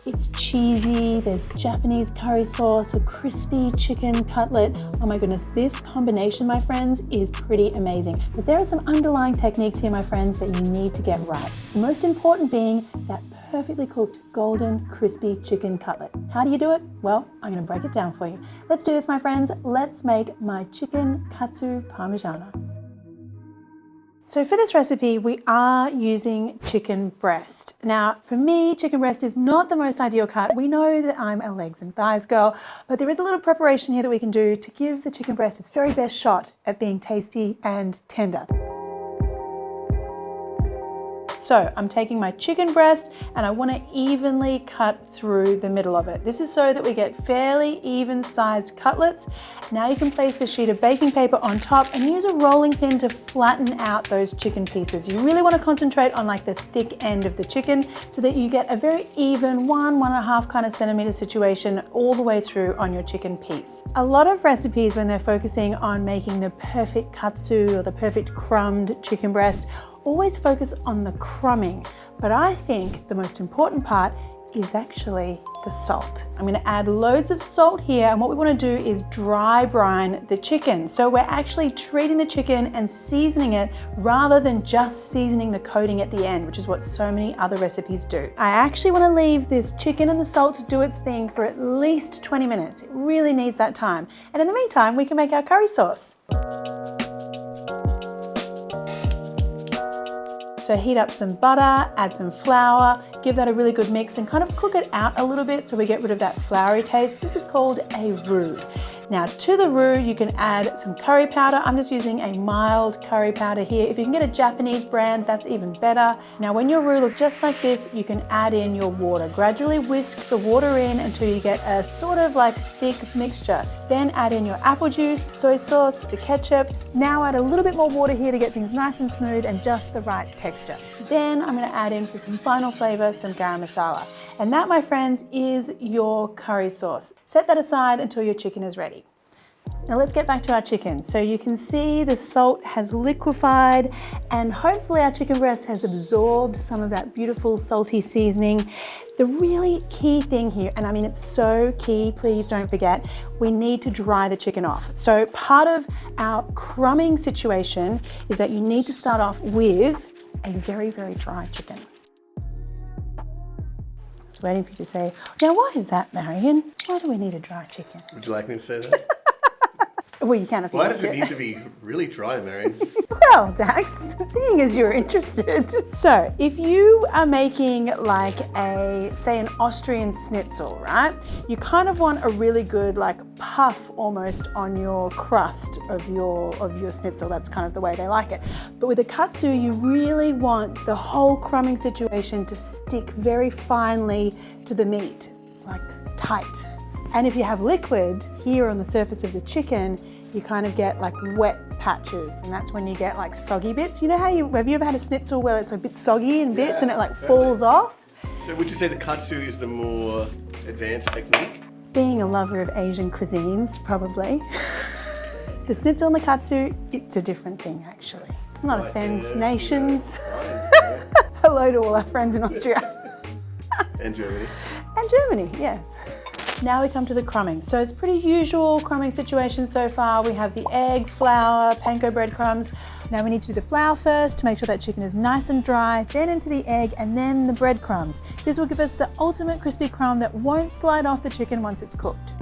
It's cheesy, there's Japanese curry sauce, a crispy chicken cutlet. Oh my goodness, this combination, my friends, is pretty amazing. But there are some underlying techniques here, my friends, that you need to get right. The most important being that perfectly cooked, golden, crispy chicken cutlet. How do you do it? Well, I'm gonna break it down for you. Let's do this, my friends. Let's make my chicken KATSU Parmigiana. So for this recipe, we are using chicken breast. Now, for me, chicken breast is not the most ideal cut. We know that I'm a legs and thighs girl, but there is a little preparation here that we can do to give the chicken breast its very best shot at being tasty and tender. So I'm taking my chicken breast and I want to evenly cut through the middle of it. This is so that we get fairly even sized cutlets. Now you can place a sheet of baking paper on top and use a rolling pin to flatten out those chicken pieces. You really want to concentrate on like the thick end of the chicken so that you get a very even 1.5 kind of centimeter situation all the way through on your chicken piece. A lot of recipes, when they're focusing on making the perfect katsu or the perfect crumbed chicken breast, always focus on the crumbing, but I think the most important part is actually the salt. I'm gonna add loads of salt here, and what we wanna do is dry brine the chicken. So we're actually treating the chicken and seasoning it rather than just seasoning the coating at the end, which is what so many other recipes do. I actually wanna leave this chicken and the salt to do its thing for at least 20 minutes. It really needs that time. And in the meantime, we can make our curry sauce. So heat up some butter, add some flour, give that a really good mix and kind of cook it out a little bit so we get rid of that floury taste. This is called a roux. Now to the roux, you can add some curry powder. I'm just using a mild curry powder here. If you can get a Japanese brand, that's even better. Now when your roux looks just like this, you can add in your water. Gradually whisk the water in until you get a sort of like thick mixture. Then add in your apple juice, soy sauce, the ketchup. Now add a little bit more water here to get things nice and smooth and just the right texture. Then I'm gonna add in for some final flavor, some garam masala. And that, my friends, is your curry sauce. Set that aside until your chicken is ready. Now let's get back to our chicken. So you can see the salt has liquefied and hopefully our chicken breast has absorbed some of that beautiful salty seasoning. The really key thing here, and I mean it's so key, please don't forget, we need to dry the chicken off. So part of our crumbing situation is that you need to start off with a very, very dry chicken. I was waiting for you to say, now why is that, Marion? Why do we need a dry chicken? Would you like me to say that? Well, you can if you want to. Why does it need to be really dry, Marion? Well, Dax, seeing as you're interested. So, if you are making like say an Austrian schnitzel, right? You kind of want a really good like puff almost on your crust of your schnitzel. That's kind of the way they like it. But with a katsu, you really want the whole crumbing situation to stick very finely to the meat. It's like tight. And if you have liquid here on the surface of the chicken, you kind of get like wet patches, and that's when you get like soggy bits. You know how have you ever had a schnitzel where it's a bit soggy in bits and it like falls off? So would you say the katsu is the more advanced technique? Being a lover of Asian cuisines, probably. The schnitzel and the katsu, it's a different thing actually. It's not offend nations. Hello to all our friends in Austria. And Germany. And Germany, yes. Now we come to the crumbing. So it's pretty usual crumbing situation so far. We have the egg, flour, panko breadcrumbs. Now we need to do the flour first to make sure that chicken is nice and dry, then into the egg and then the breadcrumbs. This will give us the ultimate crispy crumb that won't slide off the chicken once it's cooked.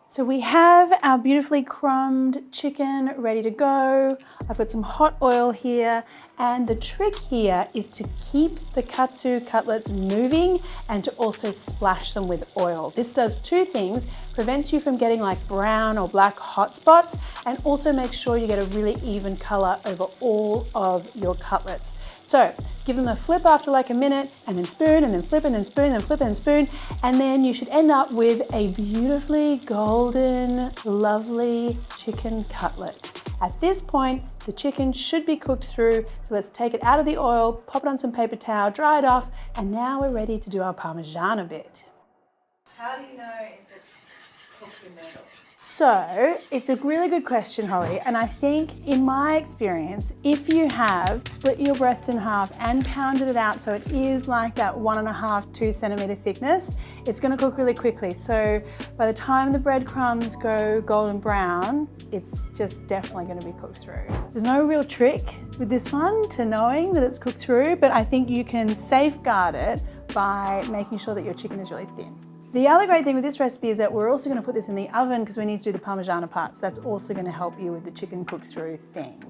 So we have our beautifully crumbed chicken ready to go. I've got some hot oil here, and the trick here is to keep the katsu cutlets moving and to also splash them with oil. This does two things: prevents you from getting like brown or black hot spots, and also makes sure you get a really even color over all of your cutlets. So give them a flip after like a minute, and then spoon, and then flip, and then spoon, and flip, and spoon, and then you should end up with a beautifully golden, lovely chicken cutlet. At this point, the chicken should be cooked through, so let's take it out of the oil, pop it on some paper towel, dry it off, and now we're ready to do our Parmigiana bit. How do you know if it's cooked in the middle? So it's a really good question, Holly, and I think in my experience, if you have split your breast in half and pounded it out so it is like that 1.5 to 2 centimeter thickness, it's going to cook really quickly. So by the time the breadcrumbs go golden brown, it's just definitely going to be cooked through. There's no real trick with this one to knowing that it's cooked through, but I think you can safeguard it by making sure that your chicken is really thin. The other great thing with this recipe is that we're also going to put this in the oven because we need to do the Parmigiana part. So that's also going to help you with the chicken cooked through thing.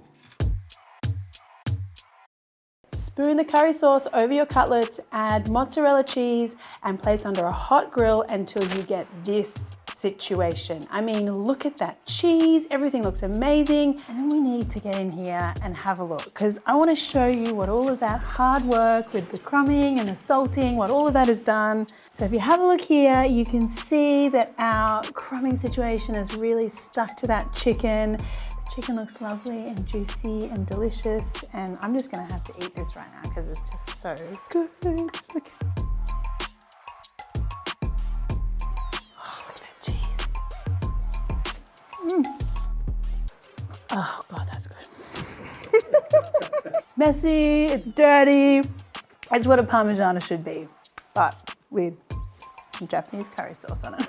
Spoon the curry sauce over your cutlets, add mozzarella cheese and place under a hot grill until you get this situation. I mean, look at that cheese, everything looks amazing. And then we need to get in here and have a look because I want to show you what all of that hard work with the crumbing and the salting, what all of that is done. So if you have a look here, you can see that our crumbing situation is really stuck to that chicken. Chicken looks lovely and juicy and delicious, and I'm just gonna have to eat this right now because it's just so good. Look at, oh, look at that cheese. Oh God, that's good. Messy, it's dirty. It's what a Parmigiana should be, but with some Japanese curry sauce on it.